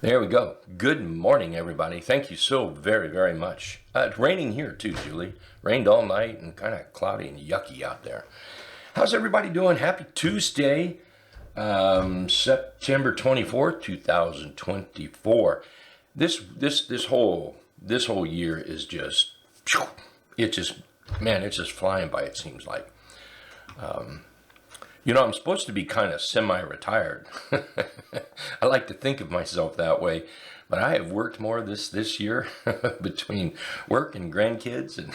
There we go. Good morning, everybody. Thank you so very much. It's raining here too, Julie. Rained all night and kind of cloudy and yucky out there. How's everybody doing? Happy Tuesday, September 24th, 2024. This whole year is just, it's just flying by, it seems like. I'm supposed to be kind of semi-retired. I like to think of myself that way, but I have worked more this year between work and grandkids, and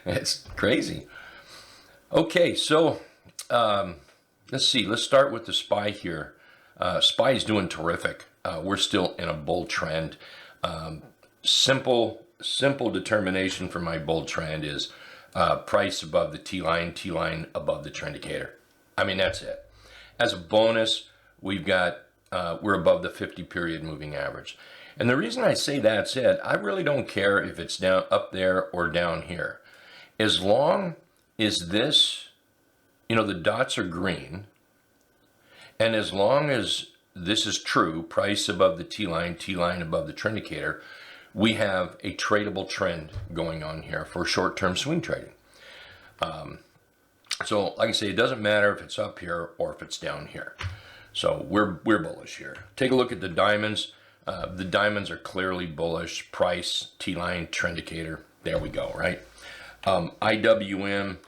it's crazy. Okay, so let's see. Let's start with the SPY here. SPY is doing terrific. We're still in a bull trend. Simple determination for my bull trend is price above the T-line above the trend indicator. I mean, that's it. As a bonus, we're above the 50 period moving average. And the reason I say that's it, I really don't care if it's down up there or down here. As long as this, the dots are green, and as long as this is true, price above the T-line above the trend indicator, we have a tradable trend going on here for short-term swing trading. So like I say, it doesn't matter if it's up here or if it's down here. So we're bullish here. Take a look at the diamonds. The diamonds are clearly bullish. Price, T-line, trend indicator. There we go, right? IWM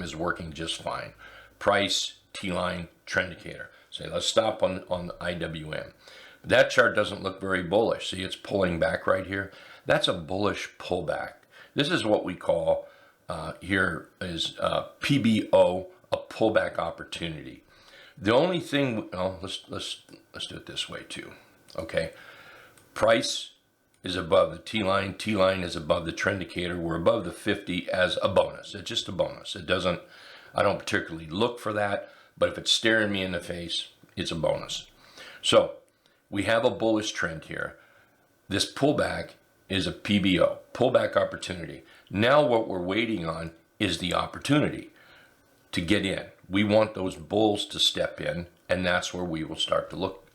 is working just fine. Price, T-line, trend indicator. So let's stop on the IWM. That chart doesn't look very bullish. See, it's pulling back right here. That's a bullish pullback. This is what we call here is PBO, a pullback opportunity. The only thing, let's do it this way too. Okay, price is above the T-line. T-line is above the trend indicator. We're above the 50 as a bonus. It's just a bonus. I don't particularly look for that, but if it's staring me in the face, it's a bonus. So we have a bullish trend here. This pullback is a PBO, pullback opportunity. Now what we're waiting on is the opportunity to get in. We want those bulls to step in, and that's where we will start to look,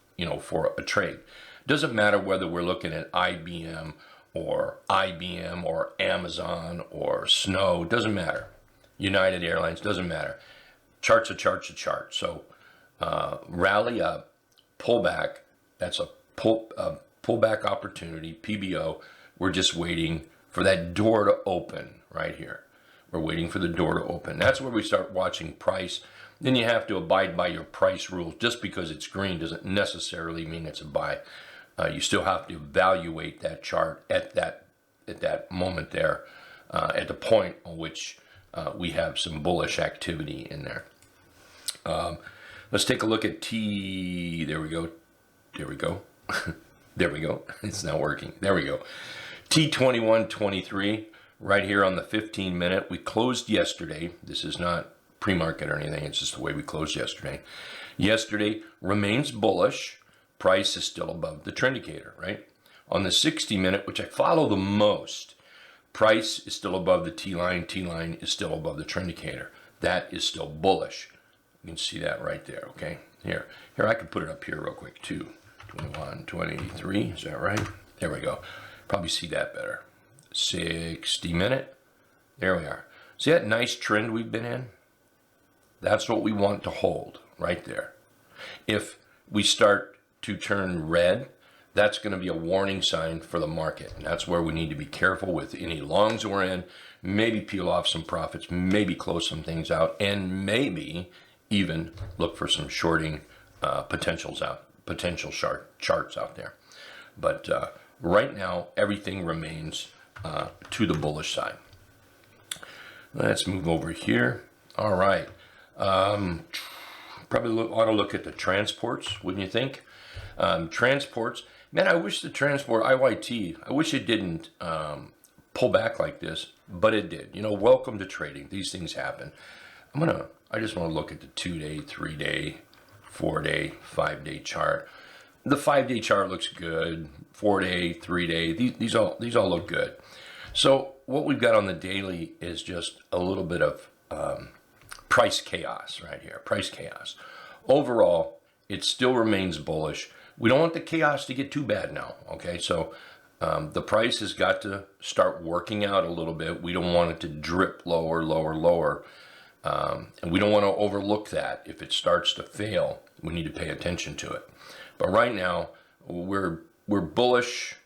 for a trade. Doesn't matter whether we're looking at IBM or Amazon or Snow, doesn't matter. United Airlines, doesn't matter. Chart's a chart. So rally up, pullback. That's a pullback opportunity, PBO. We're just waiting for that door to open right here. We're waiting for the door to open. That's where we start watching price. Then you have to abide by your price rules. Just because it's green doesn't necessarily mean it's a buy. You still have to evaluate that chart at that moment there, at the point on which we have some bullish activity in there. Let's take a look at T. There we go. There we go. It's not working. There we go. T2123 right here on the 15-minute. We closed yesterday. This is not pre-market or anything. It's just the way we closed yesterday. Yesterday remains bullish. Price is still above the trend indicator, right? On the 60-minute, which I follow the most, price is still above the T-line. T-line is still above the trend indicator. That is still bullish. You can see that right there, okay? Here, I can put it up here real quick too. 21, 23, is that right? There we go. Probably see that better. 60-minute, there we are. See that nice trend we've been in? That's what we want to hold right there. If we start to turn red, that's going to be a warning sign for the market. And that's where we need to be careful with any longs we're in, maybe peel off some profits, maybe close some things out, and maybe even look for some shorting potential charts out there. But right now, everything remains to the bullish side. Let's move over here. All right. Probably ought to look at the transports, wouldn't you think? Transports. Man, I wish the transport, IYT, I wish it didn't pull back like this, but it did. Welcome to trading. These things happen. I just want to look at the 2-day, 3-day, 4-day, 5-day chart. The 5-day chart looks good. 4-day, 3-day, these all look good. So what we've got on the daily is just a little bit of price chaos right here. Price chaos. Overall, it still remains bullish. We don't want the chaos to get too bad now, okay? So the price has got to start working out a little bit. We don't want it to drip lower, lower, lower. And we don't want to overlook that. If it starts to fail, we need to pay attention to it. But right now, we're bullish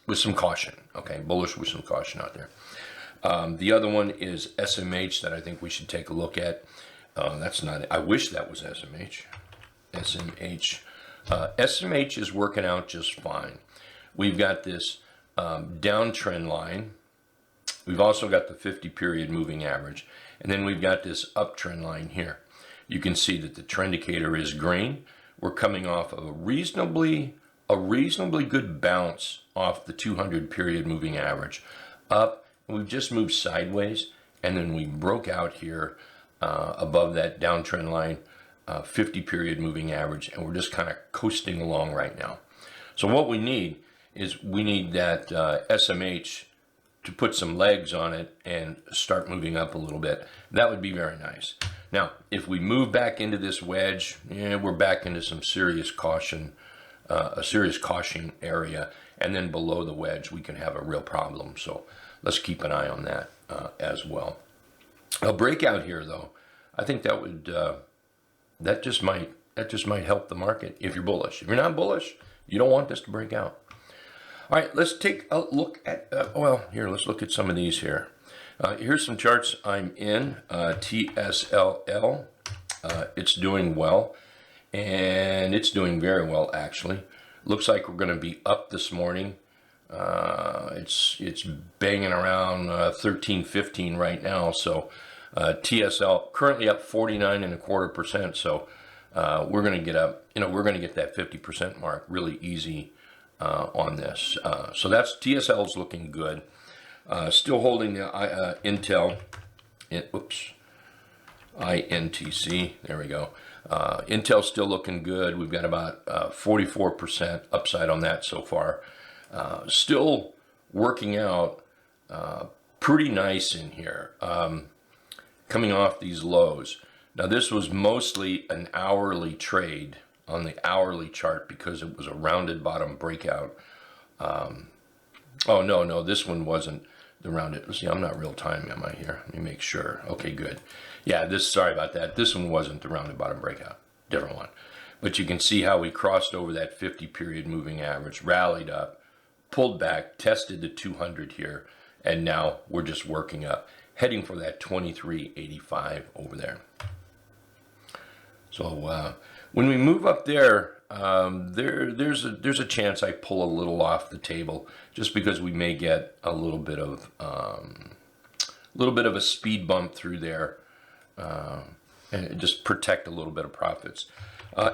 with some caution, okay? Bullish with some caution out there. The other one is SMH that I think we should take a look at. That's not it. I wish that was SMH. SMH. SMH is working out just fine. We've got this downtrend line. We've also got the 50-period moving average. And then we've got this uptrend line here. You can see that the trend indicator is green. We're coming off of a reasonably good bounce off the 200-period moving average. Up, we've just moved sideways, and then we broke out here above that downtrend line, 50-period moving average, and we're just kind of coasting along right now. So what we need is that SMH to put some legs on it and start moving up a little bit. That would be very nice. Now, if we move back into this wedge, we're back into some serious caution, a serious caution area, and then below the wedge, we can have a real problem. So let's keep an eye on that as well. A breakout here, though, I think that would that just might help the market if you're bullish. If you're not bullish, you don't want this to break out. All right, let's take a look at, let's look at some of these here. Here's some charts I'm in, TSLL. It's doing well, and it's doing very well, actually. Looks like we're going to be up this morning. It's banging around 13.15 right now, so TSL currently up 49.25%, so we're going to get up, we're going to get that 50% mark really easy on this. So that's TSL is looking good. Still holding the Intel, INTC, there we go. Intel's still looking good. We've got about 44% upside on that so far. Still working out pretty nice in here, coming off these lows. Now this was mostly an hourly trade on the hourly chart because it was a rounded bottom breakout. Oh, no, this one wasn't the rounded. See, I'm not real time, am I here? Let me make sure. Okay, good. Yeah, sorry about that. This one wasn't the rounded bottom breakout. Different one. But you can see how we crossed over that 50-period moving average, rallied up, pulled back, tested the 200 here, and now we're just working up, heading for that 23.85 over there. So when we move up there, there's a chance I pull a little off the table just because we may get a little bit of a speed bump through there, and just protect a little bit of profits.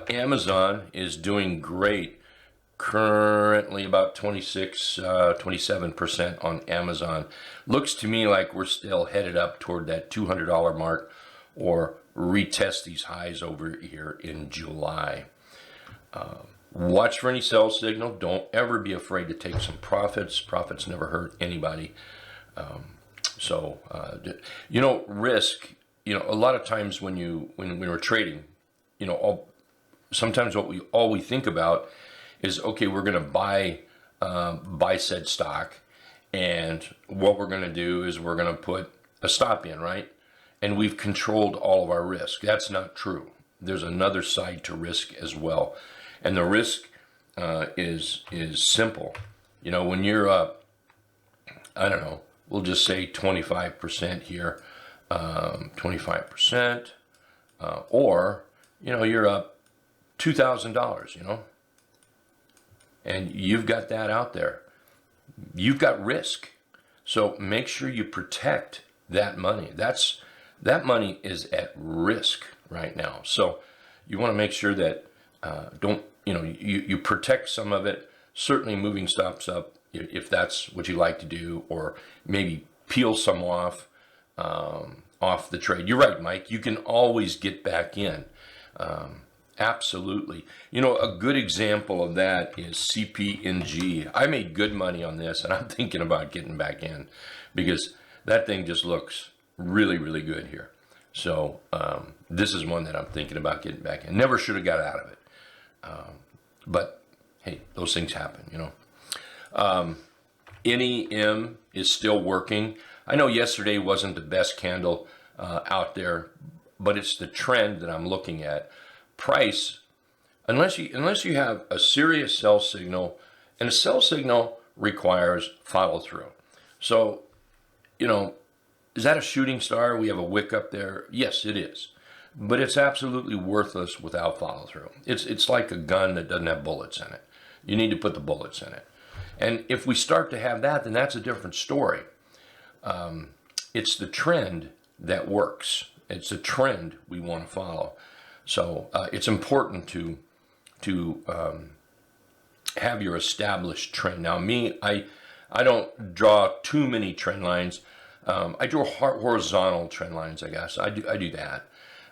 Amazon is doing great. Currently about 27% on Amazon. Looks to me like we're still headed up toward that $200 mark, or retest these highs over here in July. Watch for any sell signal. Don't ever be afraid to take some profits. Profits never hurt anybody. Risk, a lot of times when we're trading, sometimes all we think about is, okay, we're going to buy said stock, and what we're going to do is we're going to put a stop in, right? And we've controlled all of our risk. That's not true. There's another side to risk as well, and the risk is simple. When you're up, I don't know, we'll just say 25% here, 25%, or you're up $2,000, and you've got that out there. You've got risk, so make sure you protect that money. That money is at risk right now, so you want to make sure that you protect some of it. Certainly moving stops up if that's what you like to do, or maybe peel some off the trade. You're right, Mike. You can always get back in. Absolutely. A good example of that is CPNG. I made good money on this, and I'm thinking about getting back in because that thing just looks really, really good here. So this is one that I'm thinking about getting back in. Never should have got out of it. But hey, those things happen, you know. NEM is still working. I know yesterday wasn't the best candle out there, but it's the trend that I'm looking at. Price, unless you have a serious sell signal, and a sell signal requires follow through. So, you know, is that a shooting star? We have a wick up there. Yes, it is, but it's absolutely worthless without follow through. It's like a gun that doesn't have bullets in it. You need to put the bullets in it. And if we start to have that, then that's a different story. It's the trend that works. It's a trend we want to follow. So it's important to have your established trend. Now, I don't draw too many trend lines. I draw horizontal trend lines, I guess. I do that.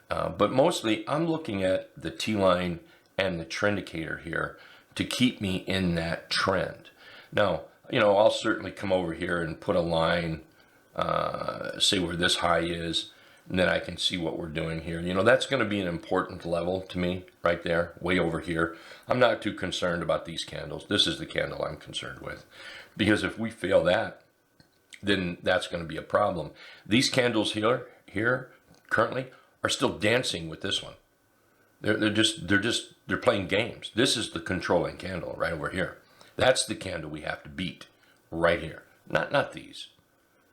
But mostly, I'm looking at the T-line and the trend indicator here to keep me in that trend. Now, you know, I'll certainly come over here and put a line, say where this high is, and then I can see what we're doing here. You know, that's going to be an important level to me right there, way over here. I'm not too concerned about these candles. This is the candle I'm concerned with, because if we fail that, then that's going to be a problem. These candles here currently are still dancing with this one. They're playing games. This is the controlling candle right over here. That's the candle we have to beat right here. Not these.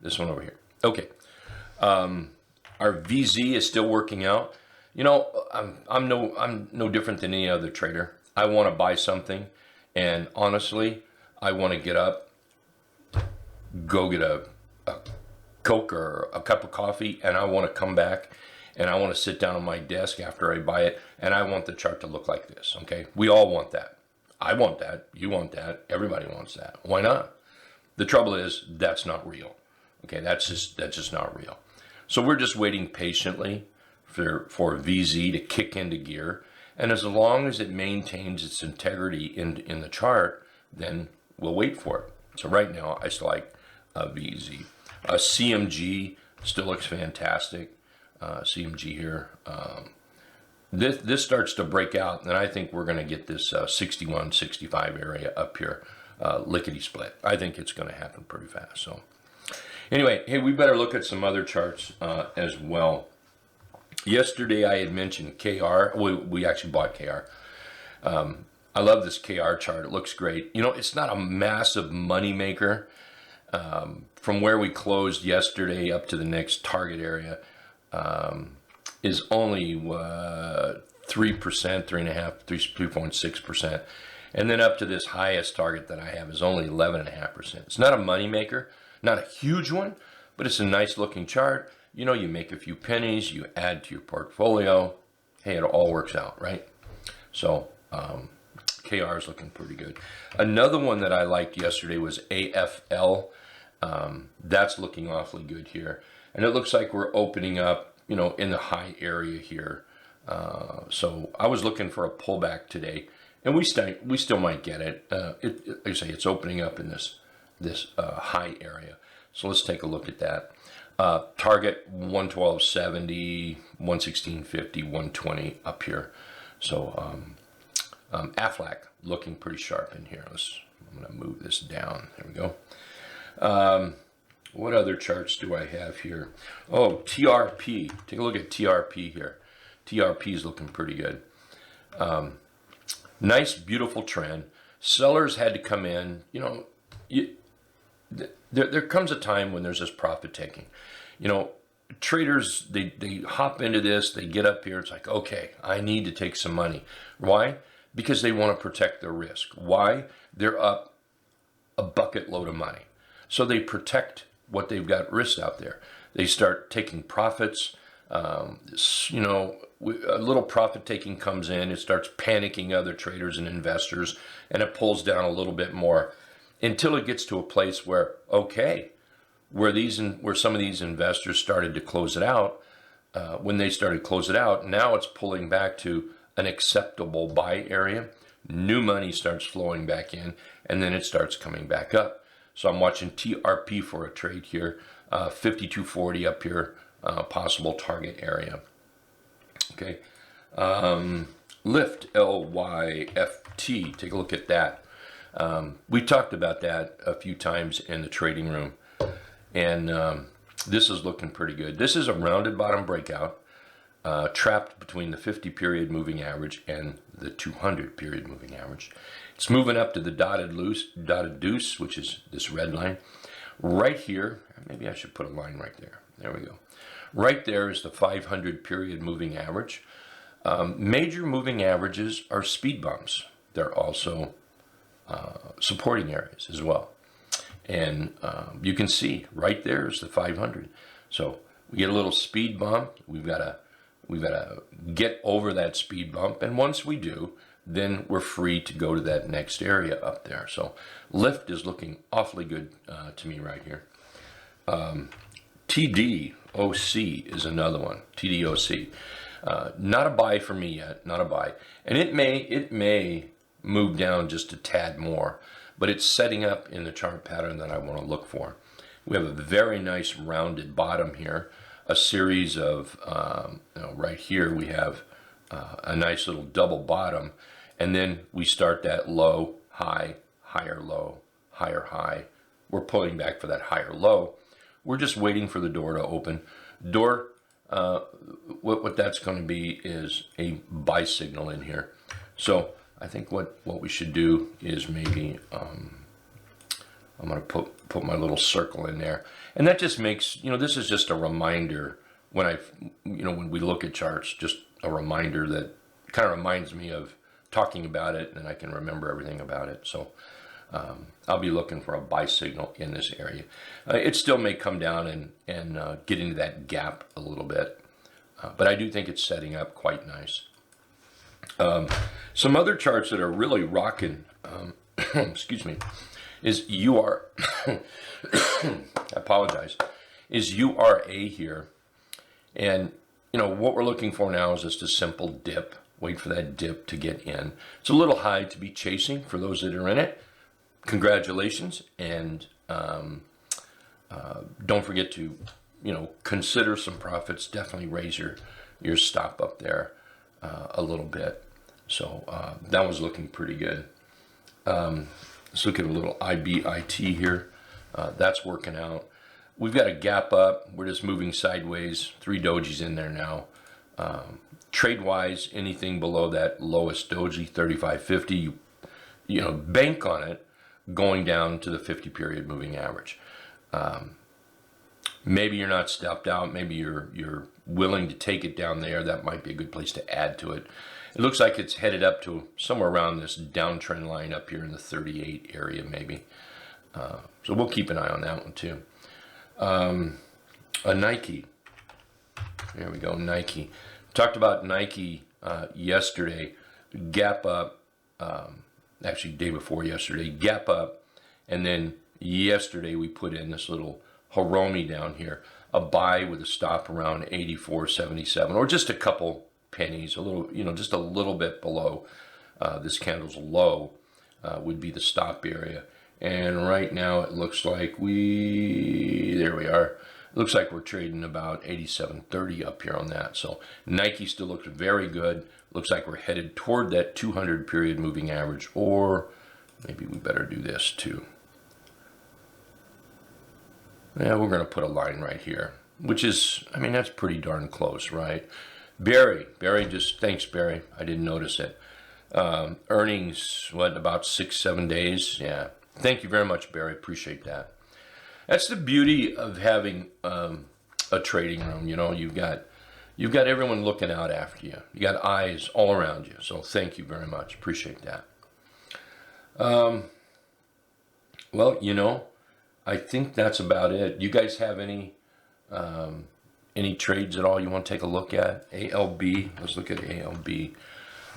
This one over here. Okay. Our VZ is still working out. You know, I'm no different than any other trader. I want to buy something, and honestly, I want to get up, go get a Coke or a cup of coffee, and I want to come back and I want to sit down on my desk after I buy it, and I want the chart to look like this. Okay, we all want that. I want that. You want that. Everybody wants that. Why not? The trouble is that's not real. Okay, that's just not real. So we're just waiting patiently for VZ to kick into gear, and as long as it maintains its integrity in the chart, then we'll wait for it. So right now, I still like VZ. CMG still looks fantastic. CMG here. This starts to break out, and I think we're going to get this 61, 65 area up here, lickety split. I think it's going to happen pretty fast. So anyway, hey, we better look at some other charts as well. Yesterday I had mentioned KR. We actually bought KR. I love this KR chart. It looks great. You know, it's not a massive money maker. From where we closed yesterday up to the next target area is only 3%, 3.5%, 3.6%. And then up to this highest target that I have is only 11.5%. It's not a money maker, not a huge one, but it's a nice looking chart. You know, you make a few pennies, you add to your portfolio. Hey, it all works out, right? So KR is looking pretty good. Another one that I liked yesterday was AFL. That's looking awfully good here. And it looks like we're opening up, you know, in the high area here. So I was looking for a pullback today, and we still might get it. Like I say, it's opening up in this high area. So let's take a look at that. Target 112.70, 116.50, 120 up here. So AFLAC looking pretty sharp in here. I'm going to move this down. There we go. What other charts do I have here? Oh, TRP. Take a look at TRP here. TRP is looking pretty good. Nice, beautiful trend. Sellers had to come in. You know, there comes a time when there's this profit taking. You know, traders, they hop into this. They get up here. It's like, okay, I need to take some money. Why? Because they want to protect their risk. Why? They're up a bucket load of money. So they protect what they've got risked out there. They start taking profits. You know, a little profit taking comes in. It starts panicking other traders and investors, and it pulls down a little bit more until it gets to a place where, okay, where some of these investors started to close it out. When they started to close it out, now it's pulling back to an acceptable buy area. New money starts flowing back in, and then it starts coming back up. So I'm watching TRP for a trade here, 52.40 up here, possible target area. Okay, LYFT, LYFT. Take a look at that. We talked about that a few times in the trading room, and this is looking pretty good. This is a rounded bottom breakout, trapped between the 50 period moving average and the 200 period moving average. It's moving up to the dotted deuce, which is this red line. Right here, maybe I should put a line right there. There we go. Right there is the 500 period moving average. Major moving averages are speed bumps. They're also supporting areas as well. And you can see right there is the 500. So we get a little speed bump. We've got to get over that speed bump. And once we do, then we're free to go to that next area up there. So LYFT is looking awfully good to me right here. TDOC is another one. TDOC. Not a buy for me yet, not a buy. And it may move down just a tad more, but it's setting up in the chart pattern that I want to look for. We have a very nice rounded bottom here, a series of, right here we have a nice little double bottom, and then we start that low, high, higher low, higher high. We're pulling back for that higher low. We're just waiting for the door to open. Door, what that's going to be is a buy signal in here. So I think what we should do is maybe I'm going to put my little circle in there, and that just makes, this is just a reminder when when we look at charts, just a reminder that kind of reminds me of talking about it, and I can remember everything about it. So I'll be looking for a buy signal in this area. It still may come down and get into that gap a little bit, but I do think it's setting up quite nice. Some other charts that are really rocking, excuse me, is I apologize, is URA here. And, what we're looking for now is just a simple dip. Wait for that dip to get in. It's a little high to be chasing for those that are in it. Congratulations. And don't forget to, consider some profits. Definitely raise your stop up there a little bit. So that was looking pretty good. Let's look at a little IBIT here. That's working out. We've got a gap up. We're just moving sideways. 3 dojis in there now. Trade-wise, anything below that lowest doji, 35.50, bank on it going down to the 50 period moving average. Maybe you're not stepped out. Maybe you're willing to take it down there. That might be a good place to add to it. It looks like it's headed up to somewhere around this downtrend line up here in the 38 area maybe. So we'll keep an eye on that one too. A Nike. There we go, Nike. Talked about Nike yesterday. Gap up, actually day before yesterday, gap up, and then yesterday we put in this little Hiromi down here, a buy with a stop around 84.77, or just a couple pennies, a little, just a little bit below this candle's low would be the stop area. And right now it looks like there we are. It looks like we're trading about 87.30 up here on that. So Nike still looks very good. Looks like we're headed toward that 200 period moving average, or maybe we better do this too. Yeah, we're going to put a line right here, which is, that's pretty darn close, right? Barry, thanks, Barry. I didn't notice it. Earnings, about 6-7 days? Yeah. Thank you very much, Barry. Appreciate that. That's the beauty of having a trading room. You've got everyone looking out after you. You got eyes all around you. So thank you very much. Appreciate that. Well, I think that's about it. You guys have any trades at all you want to take a look at? ALB, let's look at ALB.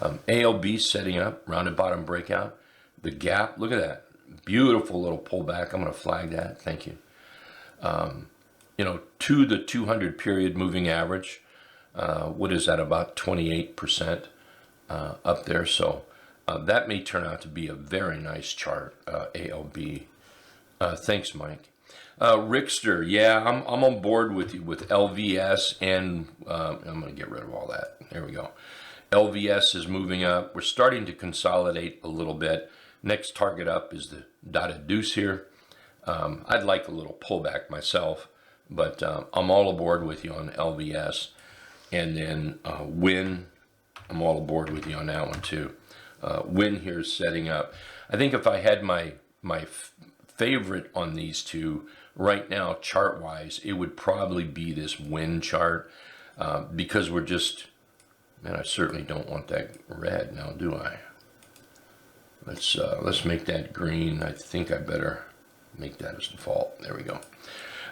ALB setting up, rounded bottom breakout. The gap, look at that. Beautiful little pullback. I'm going to flag that. Thank you. To the 200 period moving average. What is that? About 28% up there. So that may turn out to be a very nice chart, ALB. Thanks, Mike. Rickster, yeah, I'm on board with you with LVS, and I'm going to get rid of all that. There we go. LVS is moving up. We're starting to consolidate a little bit. Next target up is the dotted deuce here. I'd like a little pullback myself, but I'm all aboard with you on LVS. And then WYNN, I'm all aboard with you on that one too. WYNN here is setting up. I think if I had my favorite on these two right now, chart-wise, it would probably be this WYNN chart, because we're just, man, I certainly don't want that red now, do I? Let's make that green. I think I better make that as default. There we go.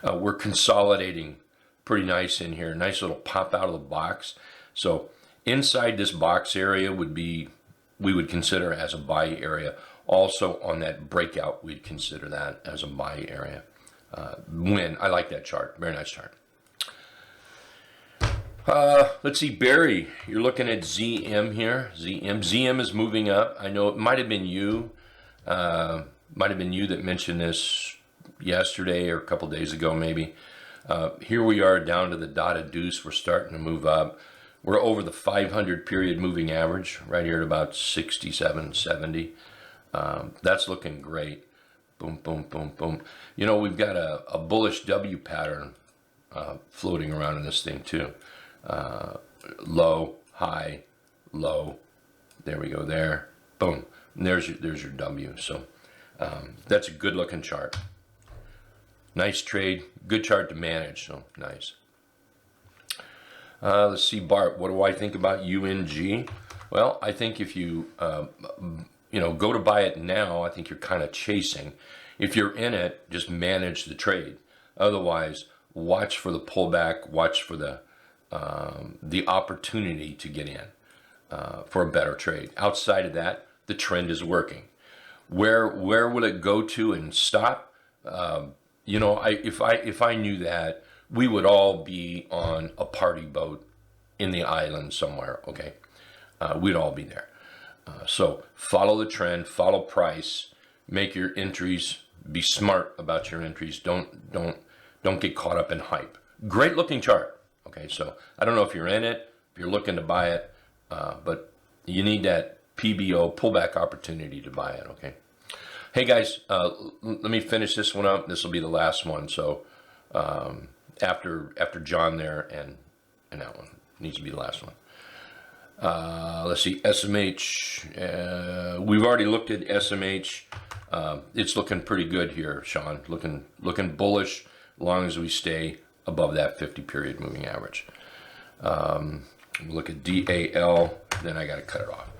We're consolidating pretty nice in here. Nice little pop out of the box. So inside this box area would be, we would consider as a buy area. Also on that breakout, we'd consider that as a buy area. WYNN, I like that chart. Very nice chart. Let's see, Barry, you're looking at ZM here. ZM is moving up. I know it might have been you. That mentioned this yesterday or a couple days ago maybe. Here we are down to the dotted deuce. We're starting to move up. We're over the 500 period moving average right here at about 67, 70. That's looking great. Boom, boom, boom, boom. You know, we've got a bullish W pattern floating around in this thing too. Low, high, low. There we go there. Boom. And there's your W. So that's a good looking chart. Nice trade. Good chart to manage. So nice. Let's see, Bart, what do I think about UNG? Well, I think if you, go to buy it now, I think you're kind of chasing. If you're in it, just manage the trade. Otherwise, watch for the pullback, watch for the opportunity to get in for a better trade. Outside of that, the trend is working. Where will it go to and stop? If I knew that, we would all be on a party boat in the island somewhere. Okay, we'd all be there. So follow the trend, follow price, make your entries, be smart about your entries. Don't get caught up in hype. Great looking chart. Okay, so I don't know if you're in it, if you're looking to buy it, but you need that PBO pullback opportunity to buy it. Okay. Hey guys, let me finish this one up. This will be the last one. So after John there and that one needs to be the last one. Let's see, SMH. We've already looked at SMH. It's looking pretty good here, Sean. Looking bullish, as long as we stay above that 50 period moving average. Look at DAL. Then I got to cut it off.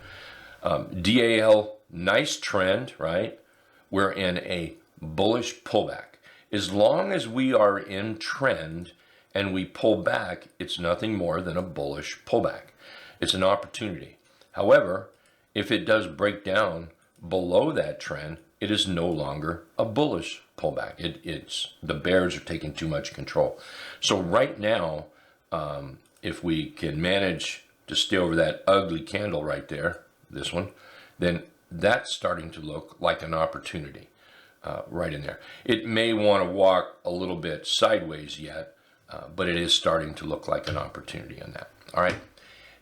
DAL, nice trend, right? We're in a bullish pullback. As long as we are in trend and we pull back, it's nothing more than a bullish pullback. It's an opportunity. However, if it does break down below that trend, it is no longer a bullish pullback. It's the bears are taking too much control. So right now, if we can manage to stay over that ugly candle right there, this one, then that's starting to look like an opportunity right in there. It may want to walk a little bit sideways yet, but it is starting to look like an opportunity on that. All right.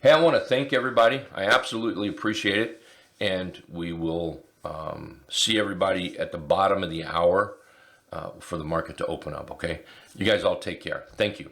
Hey, I want to thank everybody. I absolutely appreciate it. And we will see everybody at the bottom of the hour for the market to open up. Okay. You guys all take care. Thank you.